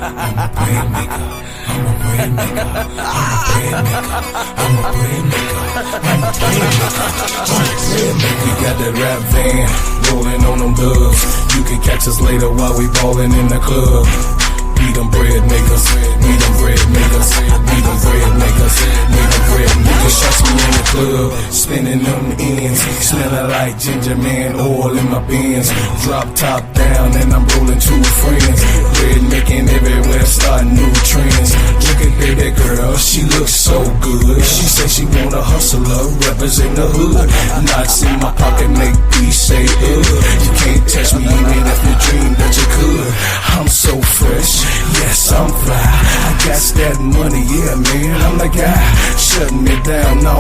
bread maker. I'm a bread maker. I'm a bread maker. I'm a bread maker. I'm a bread maker. I'm a bread maker. We got that rap van rolling on them dubs. You can catch us later while we ballin' in the club. We them bread makers, we them bread makers, we them bread makers, we them bread makers. Shots me in the club, spinning them ends, smelling like ginger man oil in my bins. Drop top down and I'm rolling two friends. Bread making everywhere, starting new trends. Look at baby girl, she looks so good. She say she want a hustler, represent the hood. Knots in my pocket make peace say You can't touch me even if you dream that you could. I'm so fresh. Yes, I'm fly. I got that money, yeah, man, I'm the guy. Shutting it down, no,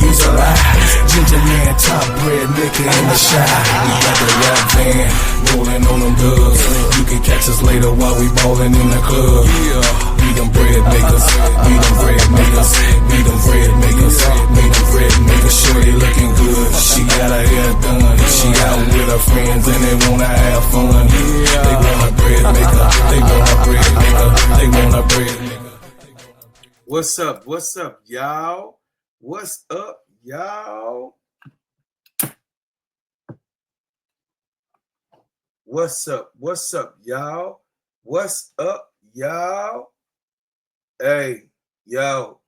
use a lie. Ginger man, top bread maker in the shop. We got the rap van rolling on them dubs. You can catch us later while we ballin' in the club. We them bread makers, we them bread makers, we them bread makers, we them bread makers. Shorty looking good, she got her hair done. She out with her friends and they wanna have fun. They want a bread maker, they want a bread maker, they want a bread maker. What's up, y'all? What's up, y'all? What's up, y'all? What's up, y'all? Hey, yo.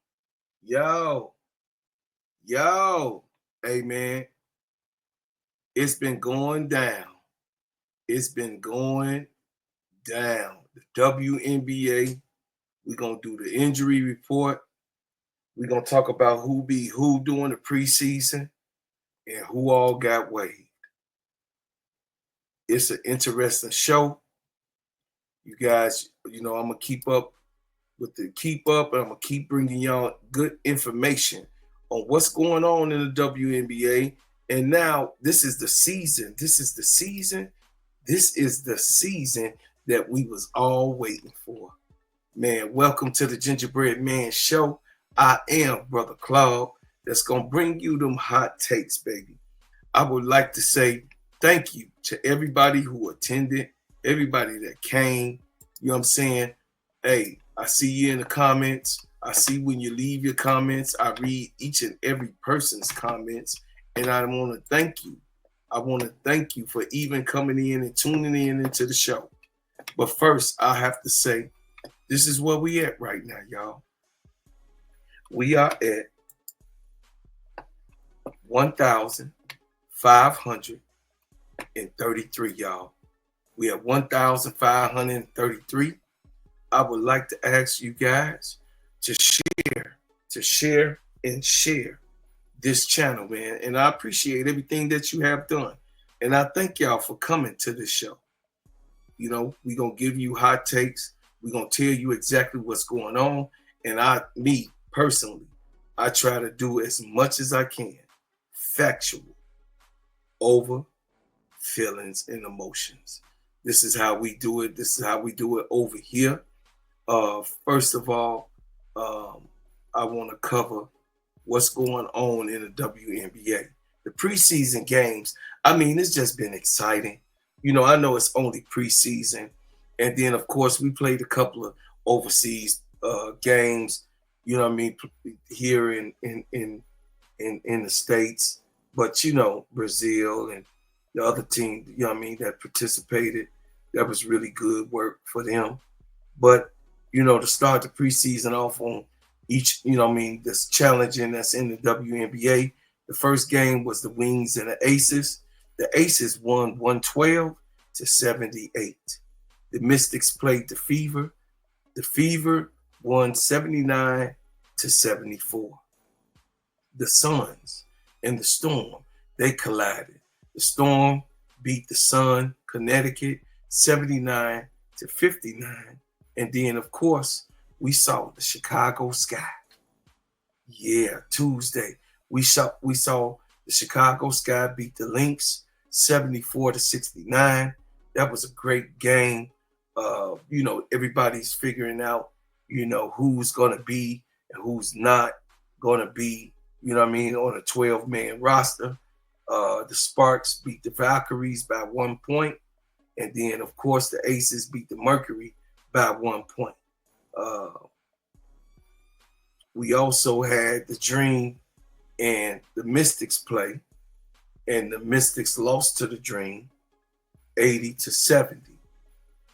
Hey, man. It's been going down. The WNBA. We're going to do the injury report. We're going to talk about who be who during the preseason and who all got waived. It's an interesting show. You guys, I'm going to keep up and I'm going to keep bringing y'all good information on what's going on in the WNBA. And now this is the season that we was all waiting for. Man, welcome to the Gingerbread Man Show. I am Brother Claude that's going to bring you them hot takes, baby. I would like to say thank you to everybody who attended, everybody that came. You know what I'm saying? Hey, I see you in the comments. I see when you leave your comments. I read each and every person's comments, and I want to thank you. I want to thank you for even coming in and tuning in into the show. But first, I have to say, this is where we at right now, y'all. We are at 1,533, y'all. We are 1,533. I would like to ask you guys to share this channel, man. And I appreciate everything that you have done. And I thank y'all for coming to this show. We're going to give you hot takes. We're going to tell you exactly what's going on. And me personally, I try to do as much as I can factual over feelings and emotions. This is how we do it. This is how we do it over here. First of all, I want to cover what's going on in the WNBA. The preseason games, it's just been exciting. I know it's only preseason. And then, of course, we played a couple of overseas games, here in the States. But, Brazil and the other team, that participated, that was really good work for them. But, to start the preseason off on each, this challenging that's in the WNBA. The first game was the Wings and the Aces. The Aces won 112-78. The Mystics played the Fever. The Fever won 79-74. The Suns and the Storm, they collided. The Storm beat the Sun, Connecticut, 79-59. And then, of course, we saw the Chicago Sky. Yeah, Tuesday. We saw the Chicago Sky beat the Lynx 74-69. That was a great game. Everybody's figuring out, who's going to be and who's not going to be, on a 12-man roster. The Sparks beat the Valkyries by 1 point. And then, of course, the Aces beat the Mercury by 1 point. We also had the Dream and the Mystics play, and the Mystics lost to the Dream 80-70.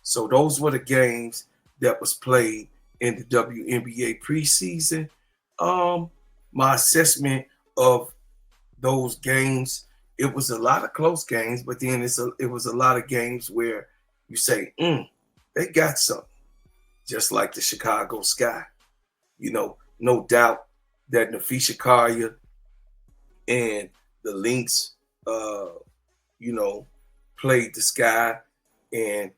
So those were the games that was played in the WNBA preseason. My assessment of those games, it was a lot of close games, but then it was a lot of games where you say, they got something, just like the Chicago Sky. You know, no doubt that Nafisha Carrier and the Lynx, played the Sky, and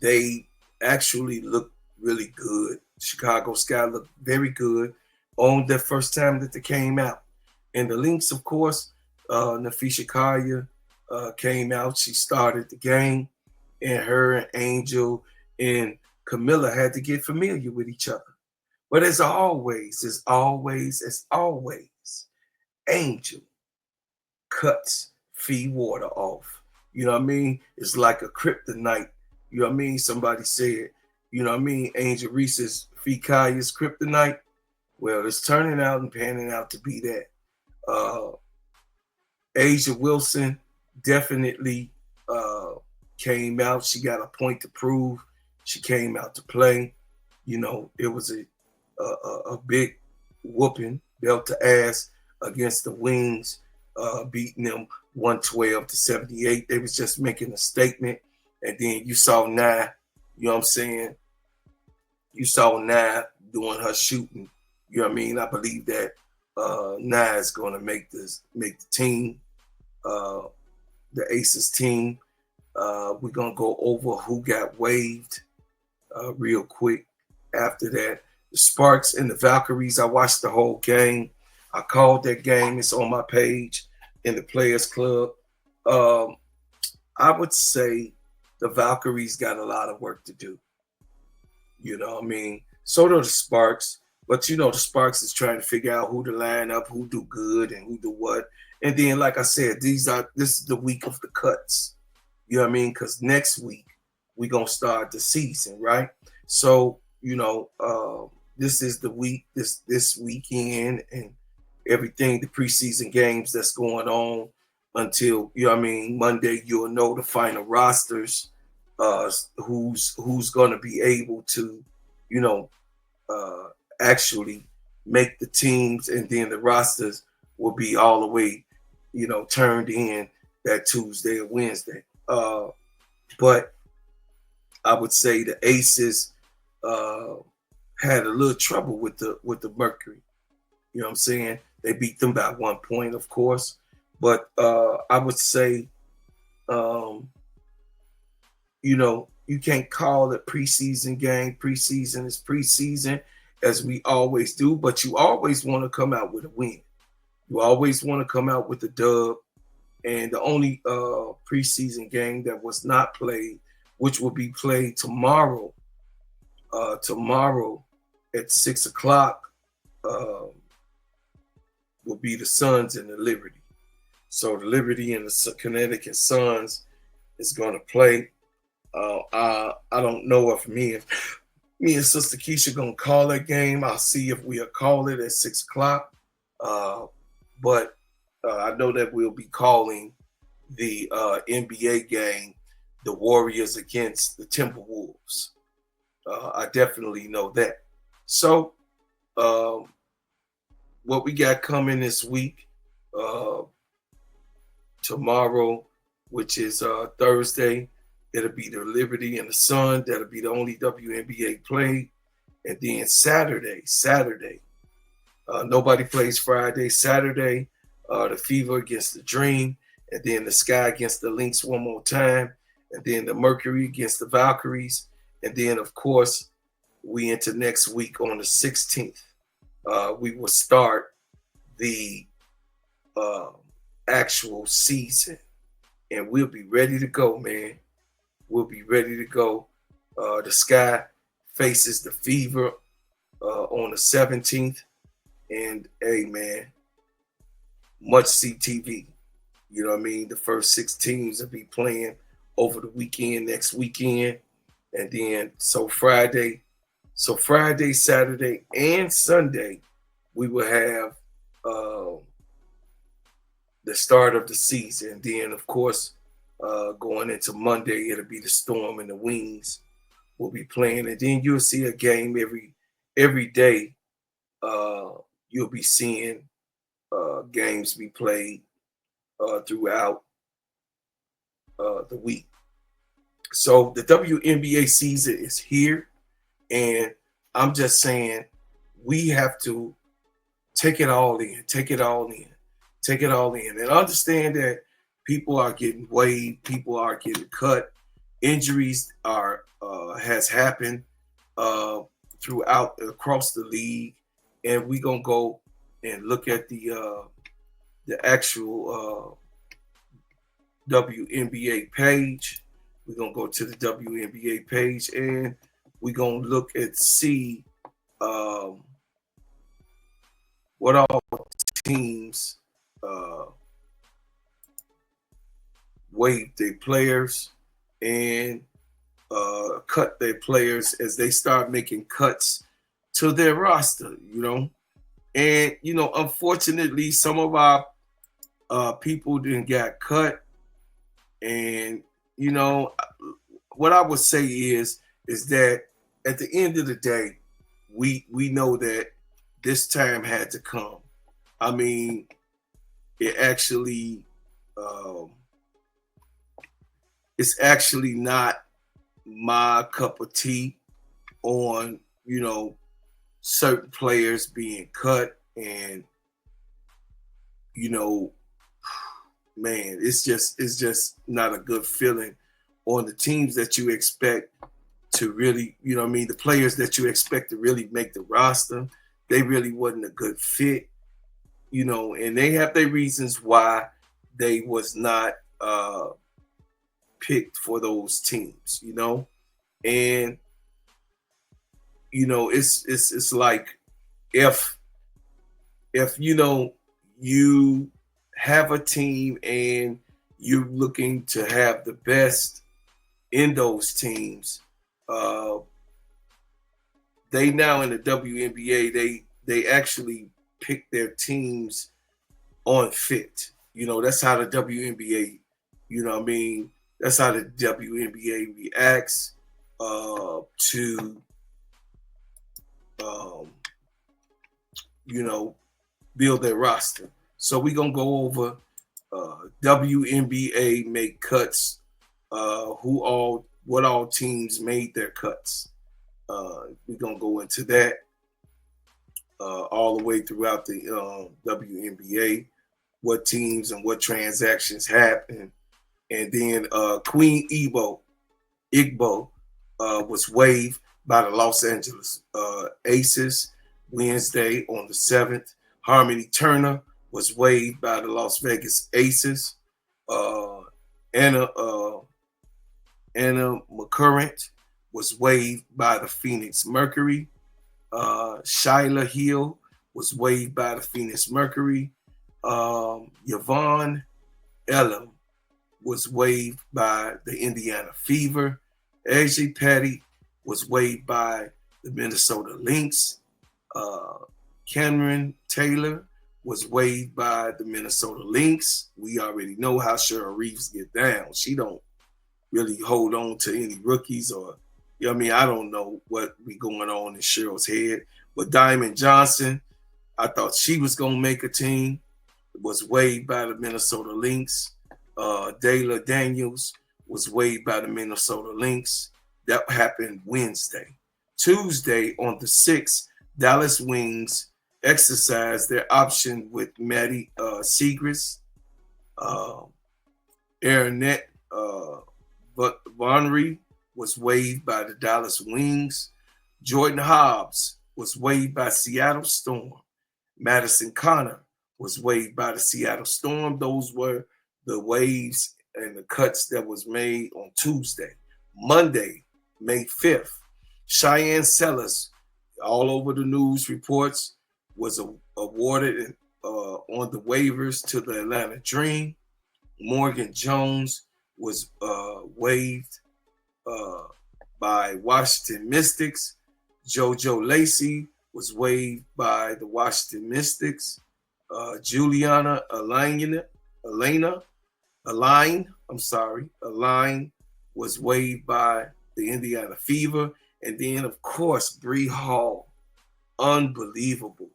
they actually looked really good. Chicago Sky looked very good on the first time that they came out. And the Lynx, of course, Nafisha Carrier came out. She started the game, and her and Angel and Camilla had to get familiar with each other. But as always, Angel cuts Fee Water off. You know what I mean? It's like a kryptonite. You know what I mean? Somebody said, you know what I mean? Angel Reese's Fee Kaya's kryptonite. Well, it's turning out and panning out to be that. Asia Wilson definitely came out. She got a point to prove. She came out to play. You know, it was a big whooping, belt to ass against the Wings, beating them 112-78. They was just making a statement. And then you saw Nia, you know what I'm saying? You saw Nia doing her shooting. You know what I mean? I believe that Nia is going to make the team, the Aces team. We're going to go over who got waived real quick after that. The Sparks and the Valkyries, I watched the whole game. I called that game. It's on my page in the Players Club. I would say the Valkyries got a lot of work to do. You know what I mean? So do the Sparks. But, you know, the Sparks is trying to figure out who to line up, who do good and who do what. And then, like I said, this is the week of the cuts. You know what I mean? Because next week, we're going to start the season, right? So, you know, this is the week, this weekend and everything, the preseason games that's going on until, you know what I mean, Monday, you'll know the final rosters, who's going to be able to, you know, actually make the teams, and then the rosters will be all the way, you know, turned in that Tuesday or Wednesday. But I would say the Aces had a little trouble with the Mercury. You know what I'm saying? They beat them by 1 point, of course. But I would say, you know, you can't call it preseason game. Preseason is preseason, as we always do. But you always want to come out with a win. You always want to come out with a dub. And the only preseason game that was not played, which will be played tomorrow, at 6 o'clock, will be the Suns and the Liberty. So the Liberty and the Connecticut Suns is going to play. I don't know if me and Sister Keisha going to call that game. I'll see if we'll call it at 6 o'clock. But I know that we'll be calling the NBA game, the Warriors against the Timberwolves. I definitely know that. So what we got coming this week, tomorrow, which is Thursday, it'll be the Liberty and the Sun. That'll be the only WNBA play. And then Saturday, nobody plays Friday. Saturday, the Fever against the Dream, and then the Sky against the Lynx one more time, and then the Mercury against the Valkyries. And then, of course, we into next week on the 16th. We will start the actual season, and we'll be ready to go, man. We'll be ready to go. The Sky faces the Fever on the 17th, and hey, man, much CTV. You know what I mean? The first 6 teams will be playing over the weekend, next weekend. And then Friday, Saturday, and Sunday, we will have the start of the season. Then, of course, going into Monday, it'll be the Storm and the Wings will be playing, and then you'll see a game every day. You'll be seeing games be played throughout the week. So the WNBA season is here, and I'm just saying we have to take it all in, and understand that people are getting waived, people are getting cut, injuries are has happened throughout across the league, and we're gonna go and look at the actual WNBA page. We're gonna go to the WNBA page, and we're gonna look and see what all teams waived their players and cut their players as they start making cuts to their roster, And, unfortunately, some of our people didn't get cut. And, what I would say is that at the end of the day, we know that this time had to come. I mean, it actually, it's actually not my cup of tea on, certain players being cut, and, man, it's just not a good feeling on the teams that you expect to really, the players that you expect to really make the roster. They really wasn't a good fit, and they have their reasons why they was not picked for those teams, and it's like if you have a team and you're looking to have the best in those teams, they now in the WNBA, they actually pick their teams on fit. That's how the WNBA, that's how the WNBA reacts to build their roster. So we're gonna go over WNBA make cuts, what all teams made their cuts. We're gonna go into that all the way throughout the WNBA, what teams and what transactions happened, and then Queen Igbo was waived by the Los Angeles Aces Wednesday on the 7th. Harmony Turner was waived by the Las Vegas Aces. Anna McCurrent was waived by the Phoenix Mercury. Shyla Hill was waived by the Phoenix Mercury. Yvonne Elam was waived by the Indiana Fever. AJ Petty was waived by the Minnesota Lynx. Cameron Taylor was waived by the Minnesota Lynx. We already know how Cheryl Reeves get down. She don't really hold on to any rookies, or I don't know what be going on in Cheryl's head. But Diamond Johnson, I thought she was gonna make a team, was waived by the Minnesota Lynx. Dayla Daniels was waived by the Minnesota Lynx. That happened Wednesday. Tuesday on the 6th, Dallas Wings exercised their option with Maddie Segrist. Aaronette Vonry was waived by the Dallas Wings. Jordan Hobbs was waived by Seattle Storm. Madison Connor was waived by the Seattle Storm. Those were the waives and the cuts that was made on Tuesday. Monday, May 5th, Cheyenne Sellers, all over the news reports, was awarded on the waivers to the Atlanta Dream. Morgan Jones was waived by Washington Mystics. JoJo Lacey was waived by the Washington Mystics. Juliana Aline was waived by the Indiana Fever. And then, of course, Bree Hall. Unbelievable.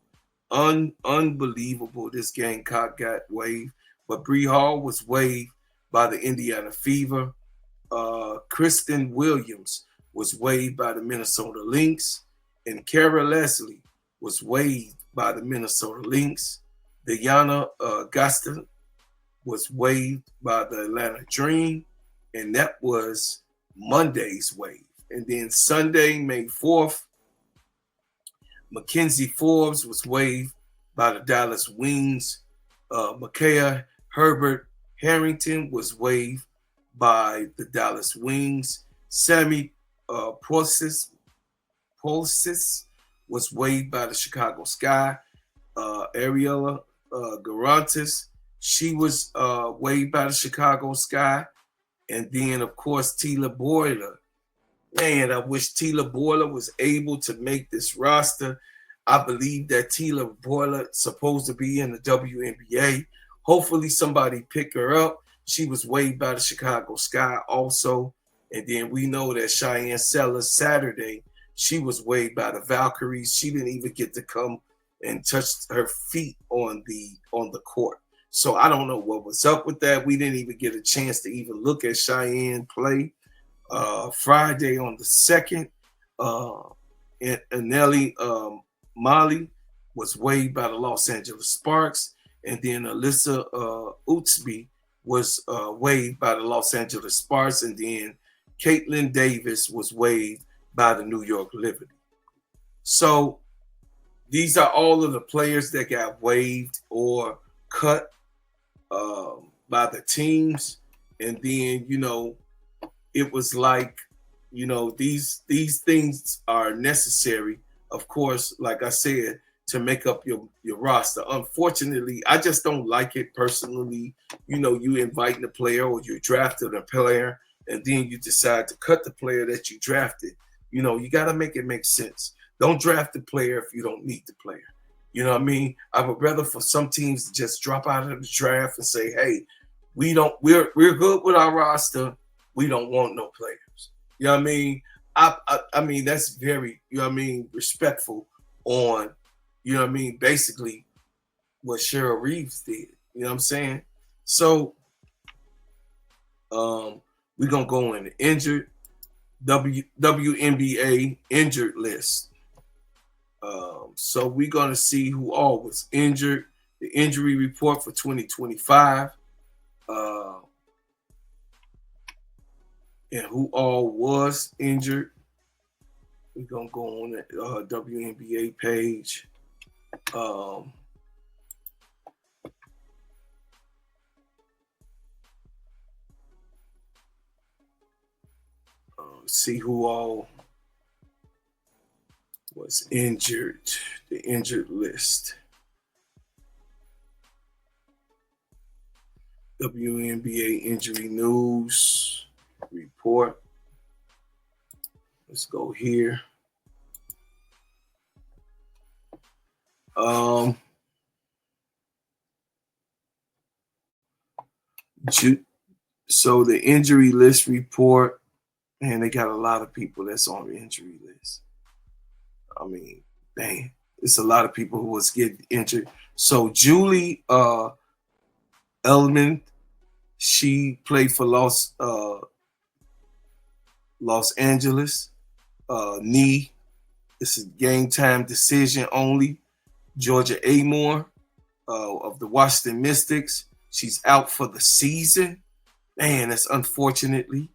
Unbelievable. This Gamecock got waived. But Bree Hall was waived by the Indiana Fever. Kristen Williams was waived by the Minnesota Lynx. And Kara Leslie was waived by the Minnesota Lynx. Diana Gaston was waived by the Atlanta Dream. And that was Monday's wave. And then Sunday, May 4th, Mackenzie Forbes was waived by the Dallas Wings. Micaiah Herbert Harrington was waived by the Dallas Wings. Sammy Pulsis was waived by the Chicago Sky. Ariella Garantis, she was waived by the Chicago Sky. And then, of course, Tila Boyler. Man, I wish Tila Boyler was able to make this roster. I believe that Tila Boyler is supposed to be in the WNBA. Hopefully somebody pick her up. She was waived by the Chicago Sky also. And then we know that Cheyenne Sellers Saturday, she was waived by the Valkyries. She didn't even get to come and touch her feet on the court. So I don't know what was up with that. We didn't even get a chance to even look at Cheyenne play. Friday on the 2nd, Nelly Molly was waived by the Los Angeles Sparks, and then Alyssa Utsby was waived by the Los Angeles Sparks, and then Caitlin Davis was waived by the New York Liberty. So these are all of the players that got waived or cut by the teams, and then it was like, these things are necessary, of course, like I said, to make up your roster. Unfortunately, I just don't like it personally. You inviting a player or you drafted a player and then you decide to cut the player that you drafted. You got to make it make sense. Don't draft the player if you don't need the player. You know what I mean? I would rather for some teams to just drop out of the draft and say, hey, we're good with our roster. We don't want no players. You know what I mean? I mean, that's very, respectful on, basically what Cheryl Reeves did. You know what I'm saying? So we're going to go in the injured WNBA injured list. So we're going to see who all was injured. The injury report for 2025. And who all was injured. We're going to go on the WNBA page. See who all was injured. The injured list. WNBA injury news report. Let's go here. So the injury list report, man, they got a lot of people that's on the injury list. I mean, dang, it's a lot of people who was getting injured. So Julie Elman, she played for Los Angeles. Knee. This is game time decision only. Georgia Amore of the Washington Mystics. She's out for the season. Man, that's unfortunately.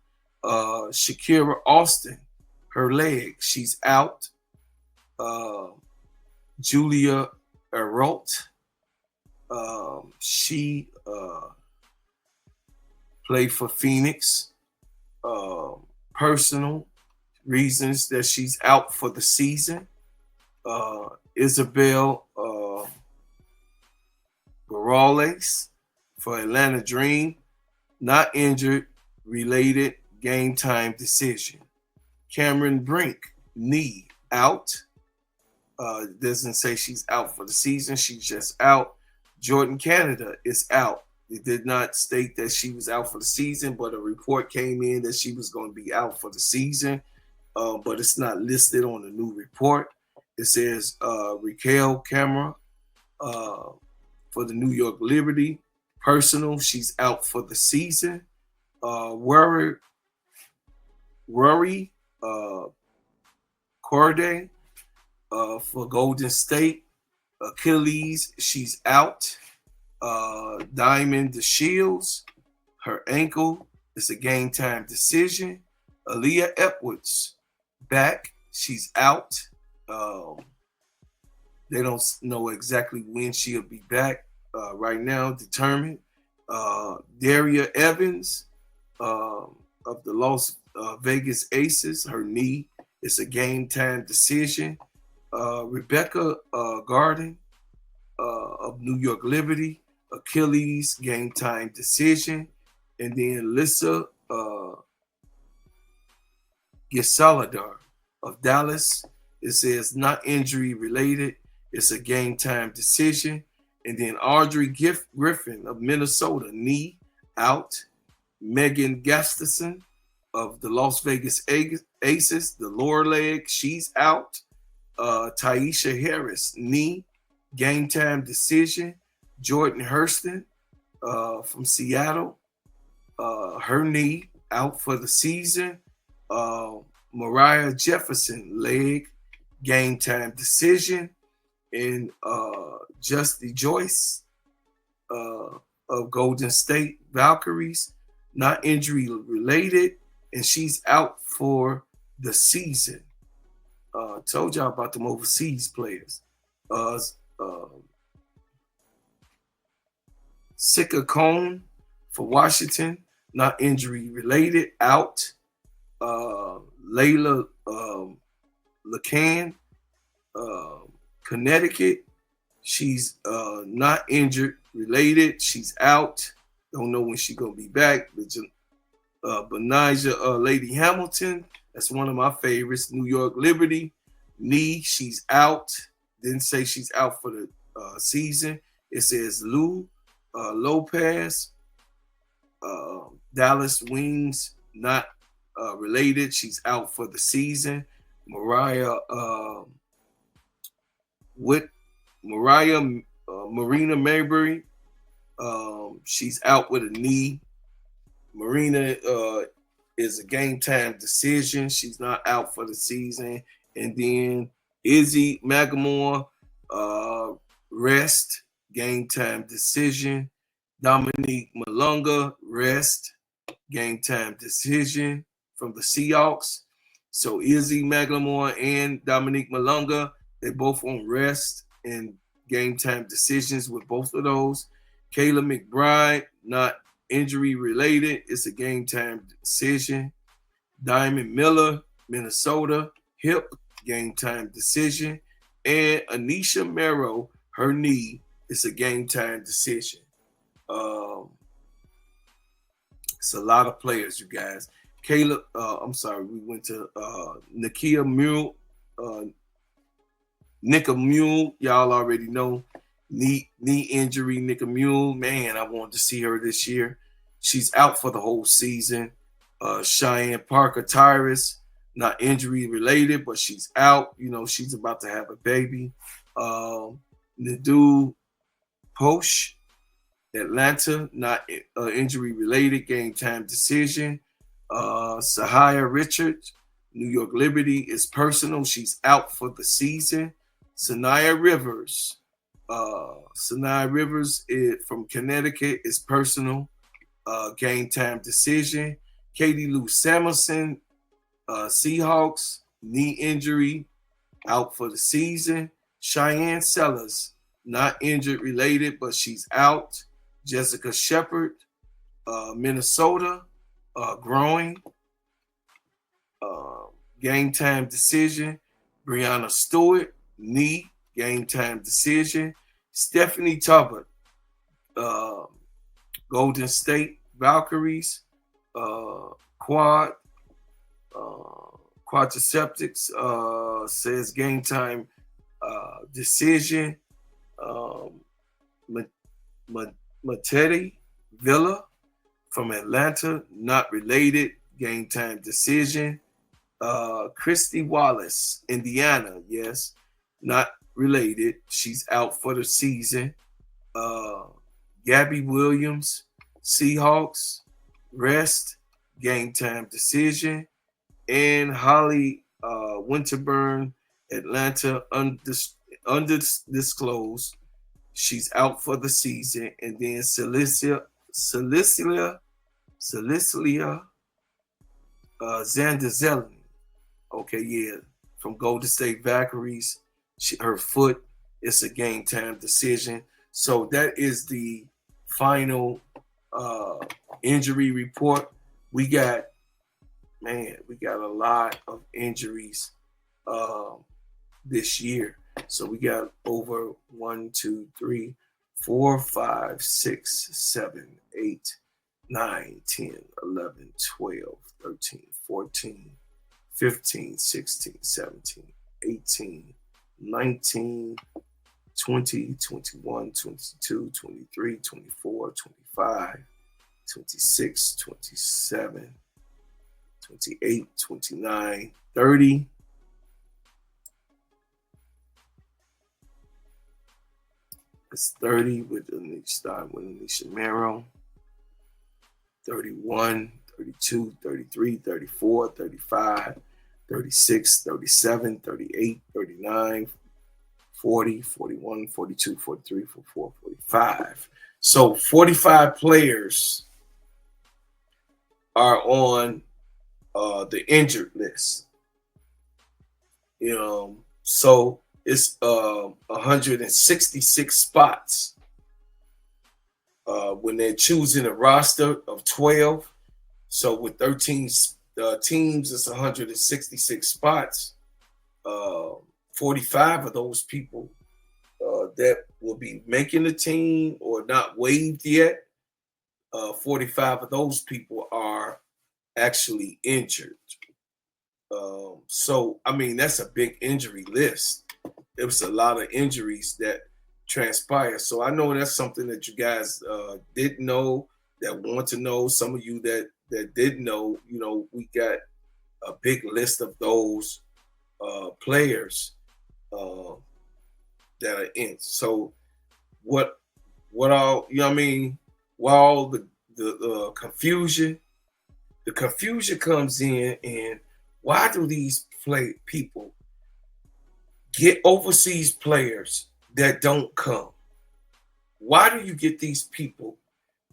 Shakira Austin, her leg, she's out. Julia Eralt, she played for Phoenix. Personal reasons that she's out for the season. Isabel Morales for Atlanta Dream, not injured, related, game time decision. Cameron Brink, knee, out. Doesn't say she's out for the season. She's just out. Jordan Canada is out. It did not state that she was out for the season, but a report came in that she was going to be out for the season. But it's not listed on the new report. It says Raquel Camera for the New York Liberty. Personal, she's out for the season. Rory Corday for Golden State. Achilles, she's out. Diamond DeShields, her ankle is a game time decision. Aaliyah Edwards, back, she's out. They don't know exactly when she'll be back right now, determined. Daria Evans of the Las Vegas Aces, her knee is a game time decision. Rebecca Garden of New York Liberty, Achilles, game time decision. And then Lissa Gisaladar of Dallas, it says not injury related, it's a game time decision. And then Audrey Griffin of Minnesota, knee, out. Megan Gustafson of the Las Vegas Aces, the lower leg, she's out. Taisha Harris, knee, game time decision. Jordan Hurston from Seattle, her knee, out for the season. Mariah Jefferson, leg, game time decision. And Justy Joyce of Golden State Valkyries, not injury related, and she's out for the season. Told y'all about them overseas players. Sika Cone for Washington, not injury related, out. Layla Lacan, Connecticut, she's not injured related, she's out. Don't know when she's gonna be back. Benijah Lady Hamilton, that's one of my favorites. New York Liberty, knee, she's out. Didn't say she's out for the season. It says Lou Lopez, Dallas Wings, not related. She's out for the season. Marina Mayberry, she's out with a knee. Marina is a game time decision. She's not out for the season. And then Izzy Magamore, rest, game time decision. Dominique Malunga, rest, game time decision from the Seahawks. So Izzy Magamore and Dominique Malunga, they both on rest and game time decisions with both of those. Kayla McBride, not injury related. It's a game time decision. Diamond Miller, Minnesota, hip, game time decision. And Anisha Merrow, her knee, is a game time decision. It's a lot of players, you guys. Caleb, I'm sorry, we went to Nikia Mule, Nika Mule, y'all already know. Knee injury, Nika Mule. Man, I wanted to see her this year. She's out for the whole season. Cheyenne Parker Tyrus, not injury related, but she's out. You know, she's about to have a baby. Nadu Posh, Atlanta, not injury related, game time decision. Sahaya Richards, New York Liberty, is personal. She's out for the season. Sanaya Rivers, from Connecticut, is personal, game time decision. Katie Lou Samuelson, Seahawks, knee injury, out for the season. Cheyenne Sellers, not injured related, but she's out. Jessica Shepard, Minnesota, growing, game time decision. Brianna Stewart, knee, game time decision. Stephanie Tubbard, Golden State Valkyries, quad Quadriceptics says game time decision. Matetti Villa from Atlanta, not related. Game time decision. Christy Wallace, Indiana, yes, not related. She's out for the season. Gabby Williams, Seahawks, rest, game time decision. And Holly Winterburn, Atlanta, undisclosed. She's out for the season. And then Cecilia Zandazelian. Okay, yeah, from Golden State Valkyries. Her foot, it's a game time decision. So that is the final injury report. We got a lot of injuries this year. So we got over 1, 2, 3, 4, 5, 6, 7, 8, 9, 10, 11, 12, 13, 14, 15, 16, 17, 18, 19, 20, 21, 22, 23, 24, 25, 26, 27, 28, 29, 30. It's 30 with Alicia Merrill. 31, 32, 33, 34, 35, 36, 37, 38, 39, 40, 41, 42, 43, 44, 45. So 45 players are on the injured list. So it's 166 spots when they're choosing a roster of 12. So with 13 teams, it's 166 spots. 45 of those people that will be making the team or not waived yet. 45 of those people are actually injured. So, I mean, that's a big injury list. There was a lot of injuries that transpired. So I know that's something that you guys didn't know, that want to know. Some of you that didn't know, we got a big list of those players that are in. So what all, while the confusion comes in, and why do these people get overseas players that don't come? Why do you get these people,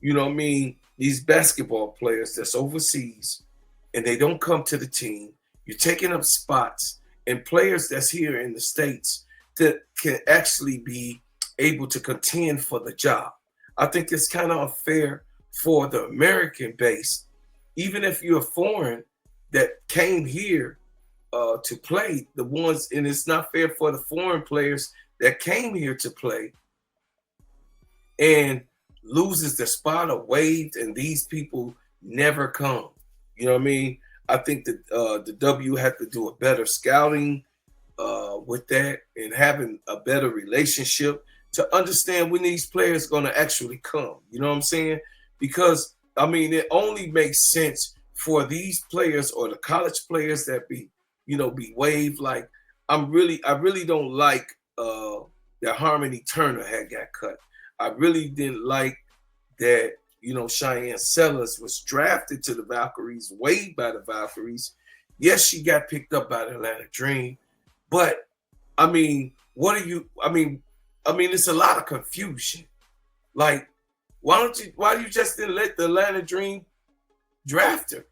these basketball players that's overseas and they don't come to the team? You're taking up spots, and players that's here in the States that can actually be able to contend for the job. I think it's kind of unfair for the American base, even if you're foreign that came here to play, the ones, and it's not fair for the foreign players that came here to play and loses the spot or waived, and these people never come. You know what I mean? I think that the W had to do a better scouting with that, and having a better relationship to understand when these players are going to actually come. You know what I'm saying? Because, I mean, it only makes sense for these players or the college players that be waived. Like, I really don't like that Harmony Turner had got cut. I really didn't like that, Cheyenne Sellers was drafted to the Valkyries, waived by the Valkyries. Yes, she got picked up by the Atlanta Dream, but I mean, it's a lot of confusion. Like, why you just didn't let the Atlanta Dream draft her?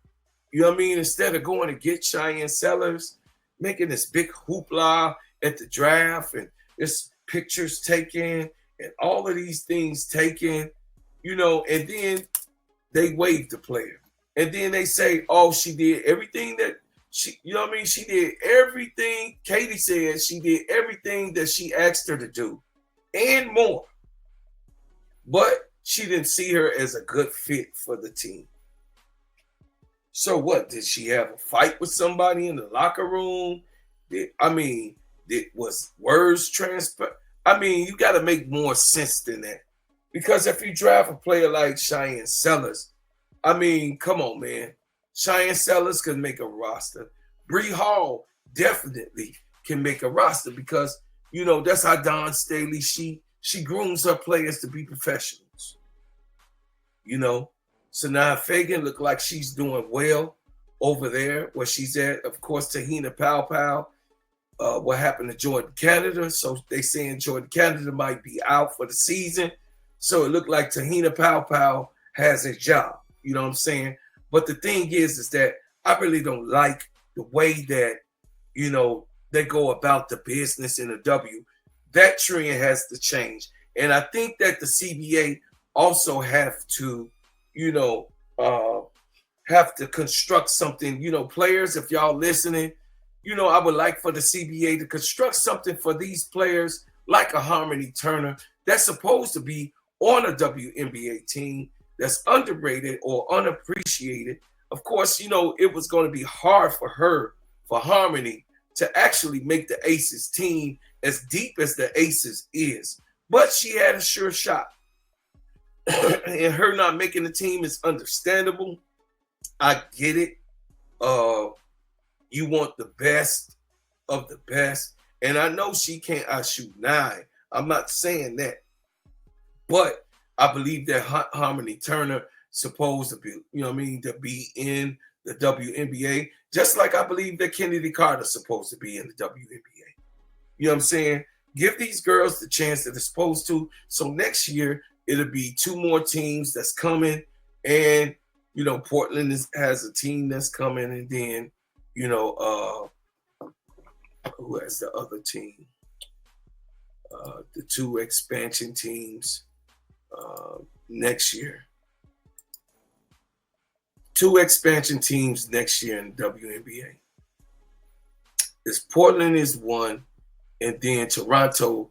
You know what I mean? Instead of going to get Cheyenne Sellers, making this big hoopla at the draft, and this pictures taken and all of these things taken, and then they waive the player. And then they say, oh, she did everything that she did everything. Katie said she did everything that she asked her to do and more. But she didn't see her as a good fit for the team. So what? Did she have a fight with somebody in the locker room? Was words transfer? I mean, you got to make more sense than that. Because if you draft a player like Cheyenne Sellers, I mean, come on, man. Cheyenne Sellers can make a roster. Bree Hall definitely can make a roster because that's how Dawn Staley she grooms her players to be professionals. So now Fagan look like she's doing well over there where she's at. Of course, Tahina Pow. What happened to Jordan Canada? So they saying Jordan Canada might be out for the season. So it looked like Tahina Pow has a job. You know what I'm saying? But the thing is that I really don't like the way that, they go about the business in the W. That trend has to change. And I think that the CBA also have to, construct something. Players, if y'all listening, I would like for the CBA to construct something for these players like a Harmony Turner that's supposed to be on a WNBA team that's underrated or unappreciated. Of course, it was going to be hard for Harmony, to actually make the Aces team as deep as the Aces is. But she had a sure shot. And her not making the team is understandable. I get it. You want the best of the best. And I know she can't outshoot 9. I'm not saying that. But I believe that Harmony Turner supposed to be, to be in the WNBA, just like I believe that Kennedy Carter's supposed to be in the WNBA. You know what I'm saying? Give these girls the chance that they're supposed to. So next year, it'll be 2 more teams that's coming. And, Portland has a team that's coming. And then, who has the other team? The 2 expansion teams next year. 2 expansion teams next year in WNBA. Portland is one, and then Toronto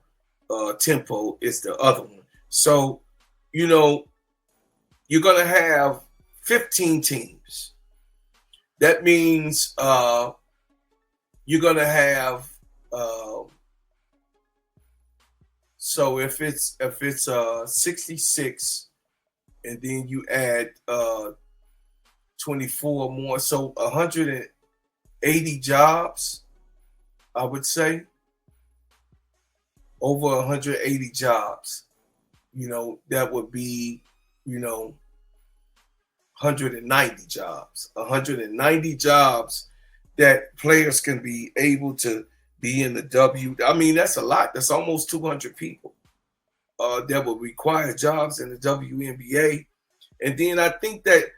Tempo is the other one. So, you're going to have 15 teams. That means you're going to have so if it's 66 and then you add 24 more, so 180 jobs, I would say. Over 180 jobs. That would be, 190 jobs. 190 jobs that players can be able to be in the W. I mean, that's a lot. That's almost 200 people that would require jobs in the WNBA. And then I think that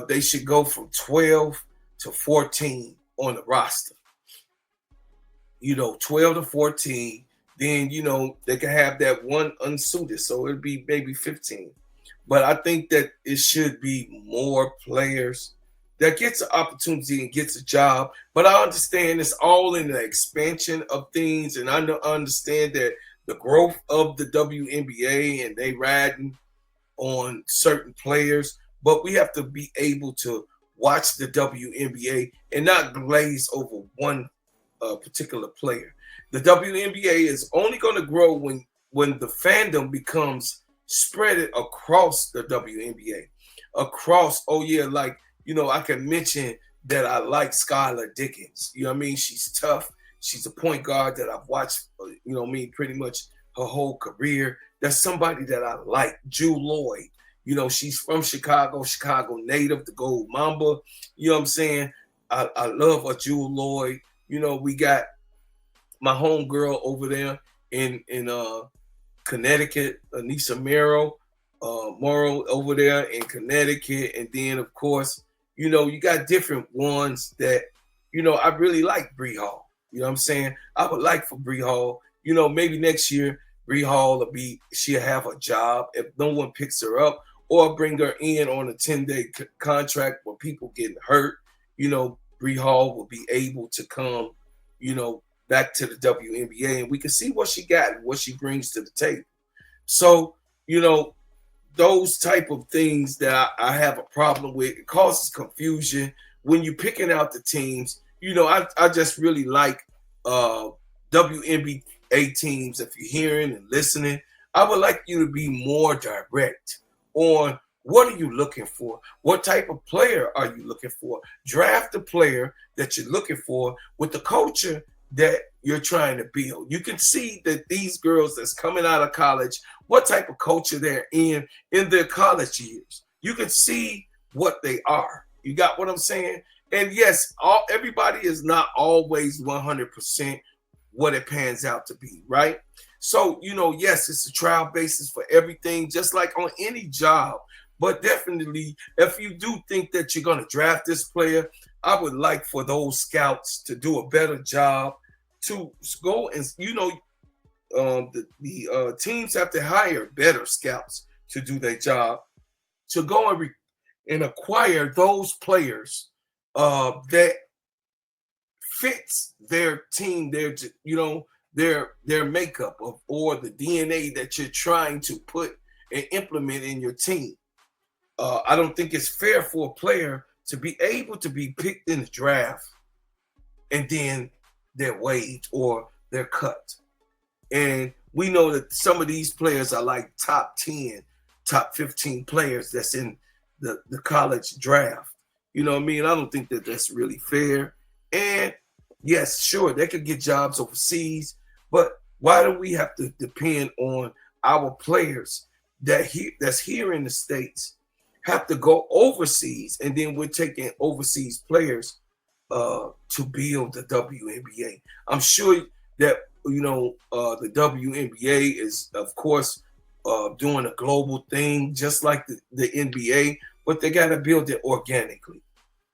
they should go from 12 to 14 on the roster. 12 to 14. Then, they can have that one unsuited. So it'd be maybe 15. But I think that it should be more players that gets an opportunity and gets a job. But I understand it's all in the expansion of things. And I understand that the growth of the WNBA and they riding on certain players. But we have to be able to watch the WNBA and not glaze over one particular player. The WNBA is only going to grow when the fandom becomes spread across the WNBA. Across, I can mention that I like Skylar Dickens. You know what I mean? She's tough. She's a point guard that I've watched, pretty much her whole career. That's somebody that I like. Jewel Lloyd. She's from Chicago native, the Gold Mamba. You know what I'm saying? I love her, Jewel Lloyd. We got my homegirl over there in Connecticut, Anissa Morrow over there in Connecticut. And then, of course, you got different ones that, I really like Bree Hall. You know what I'm saying? I would like for Bree Hall, maybe next year, Bree Hall she'll have a job if no one picks her up, or bring her in on a 10-day contract where people getting hurt. Bree Hall will be able to come, back to the WNBA, and we can see what she got and what she brings to the table. So, those type of things that I have a problem with. It causes confusion when you're picking out the teams. You know, I just really like WNBA teams. If you're hearing and listening, I would like you to be more direct on what are you looking for? What type of player are you looking for? Draft the player that you're looking for with the culture that you're trying to build. You can see that these girls that's coming out of college, what type of culture they're in their college years. You can see what they are. You got what I'm saying? And yes, everybody is not always 100% what it pans out to be, right? So, you know, yes, it's a trial basis for everything, just like on any job. But definitely, if you do think that you're going to draft this player, I would like for those scouts to do a better job to go and, you know, the teams have to hire better scouts to do their job, to go and acquire those players that fits their team, their makeup or the DNA that you're trying to put and implement in your team. I don't think it's fair for a player to be able to be picked in the draft and then they're waived or they're cut. And we know that some of these players are like top 10, top 15 players that's in the college draft. You know what I mean? I don't think that that's really fair. And yes, sure, they could get jobs overseas, but why do we have to depend on our players that's here in the States have to go overseas, and then we're taking overseas players to build the WNBA? I'm sure that, you know, the WNBA is, of course, doing a global thing, just like the NBA, but they got to build it organically.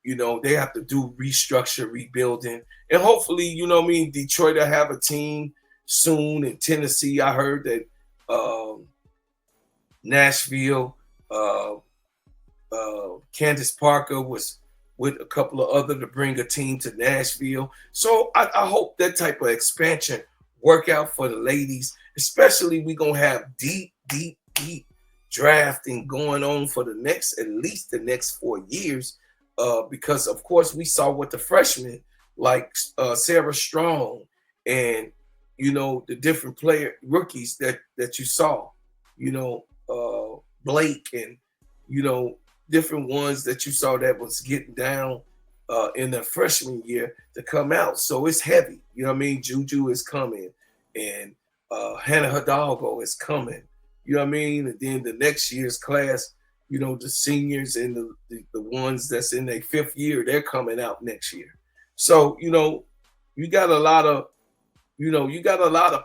You know, they have to do restructure, rebuilding, and hopefully, you know what I mean, Detroit will have a team soon. In Tennessee, I heard that Nashville, Candace Parker was with a couple of other to bring a team to Nashville. So I hope that type of expansion work out for the ladies, especially we going to have deep drafting going on for at least the next 4 years. Because of course we saw what the freshmen like Sarah Strong and, you know, the different rookies that you saw, you know, Blake and, you know, different ones that you saw that was getting down in the freshman year to come out. So it's heavy. You know what I mean? Juju is coming and Hannah Hidalgo is coming. You know what I mean? And then the next year's class, you know, the seniors and the ones that's in their 5th year, they're coming out next year. So, you know, you got a lot of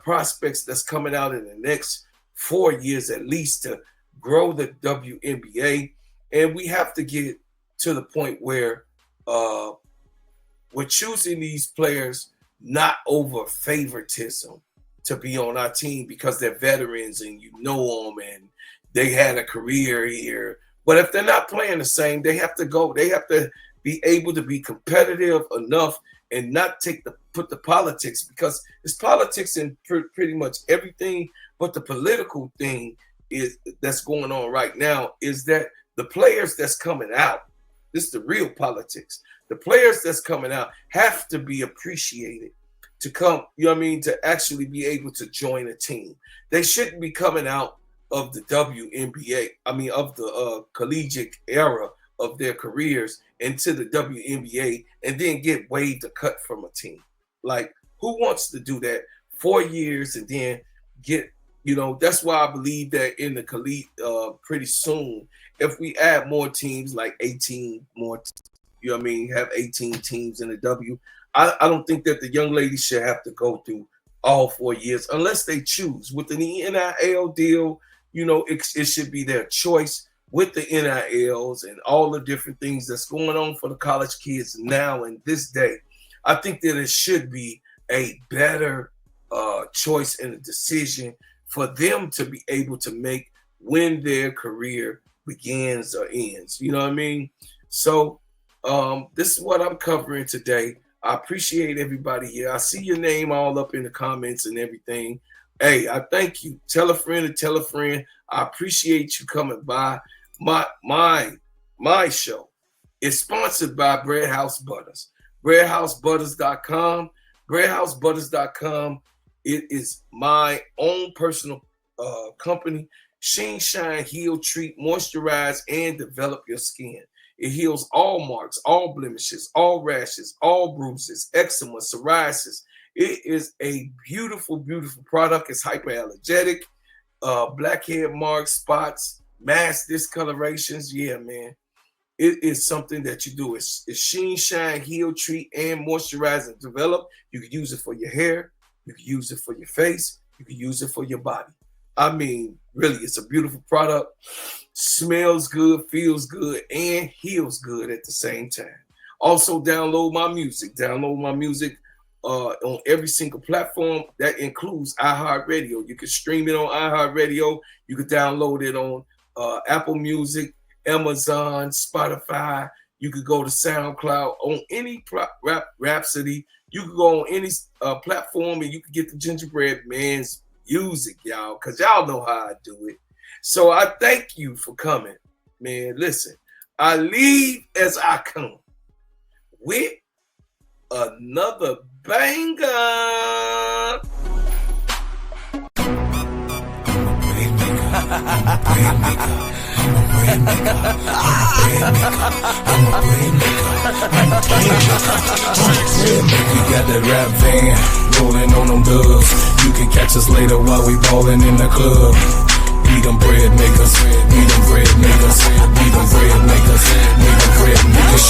prospects that's coming out in the next 4 years at least to grow the WNBA. And we have to get to the point where we're choosing these players not over favoritism to be on our team because they're veterans and you know them and they had a career here. But if they're not playing the same, they have to go. They have to be able to be competitive enough and not put the politics, because it's politics in pretty much everything. But the political thing that's going on right now is that the players that's coming out, this is the real politics. The players that's coming out have to be appreciated to come, you know what I mean, to actually be able to join a team. They shouldn't be coming out of the WNBA, of the collegiate era of their careers into the WNBA and then get waived or cut from a team. Like, who wants to do that 4 years and then get, you know, that's why I believe that in the collegiate pretty soon, if we add more teams, like 18 more, you know what I mean, have 18 teams in the W, I don't think that the young ladies should have to go through all 4 years unless they choose. With the NIL deal, you know, it should be their choice with the NILs and all the different things that's going on for the college kids now in this day. I think that it should be a better choice and a decision for them to be able to make when their career begins or ends. You know what I mean? So this is what I'm covering today. I appreciate everybody here. I see your name all up in the comments and everything. Hey, I thank you. Tell a friend to tell a friend. I appreciate you coming by my show. It's sponsored by Bread House Butters. BreadHouseButters.com. BreadHouseButters.com. It is my own personal company. Sheen, shine, heal, treat, moisturize, and develop your skin. It heals all marks, all blemishes, all rashes, all bruises, eczema, psoriasis. It is a beautiful, beautiful product. It's hyperallergenic, blackhead marks, spots, mass discolorations. Yeah, man. It is something that you do. It's Sheen, shine, heal, treat, and moisturize and develop. You can use it for your hair. You can use it for your face. You can use it for your body. I mean, really, it's a beautiful product. Smells good, feels good, and heals good at the same time. Also, download my music. Download my music on every single platform. That includes iHeartRadio. You can stream it on iHeartRadio. You can download it on Apple Music, Amazon, Spotify. You could go to SoundCloud, on any Rhapsody. You could go on any platform and you can get the Gingerbread Man's music, y'all, because y'all know how I do it. So I thank you for coming, man. Listen, I leave as I come with another banger. We got that rap van rolling on them dubs. You can catch us later while we ballin' in the club. We them bread makers, we them bread makers, we them bread makers, we them bread makers.